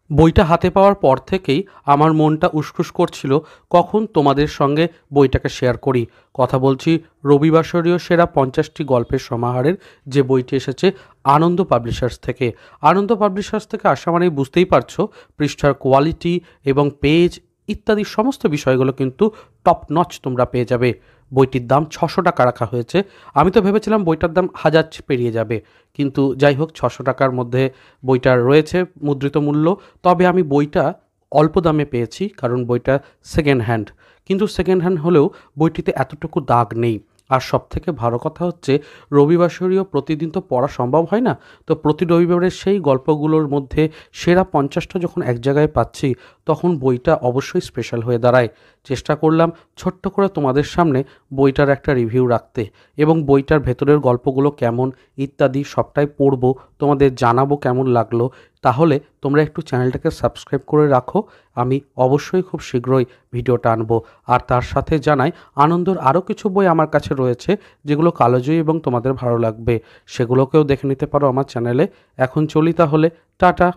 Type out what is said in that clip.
বইটা হাতে পাওয়ার পর থেকেই আমার মনটা উসখুস করছিল কখন তোমাদের সঙ্গে বইটাকে শেয়ার করি। কথা বলছি রবিবাসরীয় সেরা 50টি গল্পের সমাহারের যে বইটি এসেছে আনন্দ পাবলিশার্স থেকে। আনন্দ পাবলিশার্স থেকে আসা মানেই বুঝতেই পারছো পৃষ্ঠার কোয়ালিটি এবং পেজ ইত্যাদি সমস্ত বিষয়গুলো কিন্তু টপ নচ তোমরা পেয়ে যাবে। বইটির দাম 600 টাকা রাখা হয়েছে। আমি তো ভেবেছিলাম বইটার দাম 1000 পেরিয়ে যাবে, কিন্তু যাই হোক 600 টাকার মধ্যে বইটার রয়েছে মুদ্রিত মূল্য। তবে আমি বইটা অল্প দামে পেয়েছি, কারণ বইটা সেকেন্ড হ্যান্ড। কিন্তু সেকেন্ড হ্যান্ড হলেও বইটিতে এতটুকু দাগ নেই। আর সবথেকে ভালো কথা হচ্ছে রবিবাসরীয় প্রতিদিন তো পড়া সম্ভব হয় না, তো প্রতি রবিবারের সেই গল্পগুলোর মধ্যে সেরা 50টা যখন এক জায়গায় পাচ্ছি, তখন বইটা অবশ্যই স্পেশাল হয়ে দাঁড়ায়। চেষ্টা করলাম ছোট্ট করে তোমাদের সামনে বইটার একটা রিভিউ রাখতে, এবং বইটার ভেতরের গল্পগুলো কেমন ইত্যাদি সবটাই পড়বো, তোমাদের জানাবো কেমন লাগলো। তাহলে তোমরা একটু চ্যানেলটাকে সাবস্ক্রাইব করে রাখো। আমি অবশ্যই খুব শীঘ্রই ভিডিওটা আনবো। আর তার সাথে জানাই আনন্দর আরও কিছু বই আমার কাছে রয়েছে যেগুলো কালোজয়ী এবং তোমাদের ভালো লাগবে, সেগুলোকেও দেখে নিতে পারো আমার চ্যানেলে। এখন চলি তাহলে, টাটা।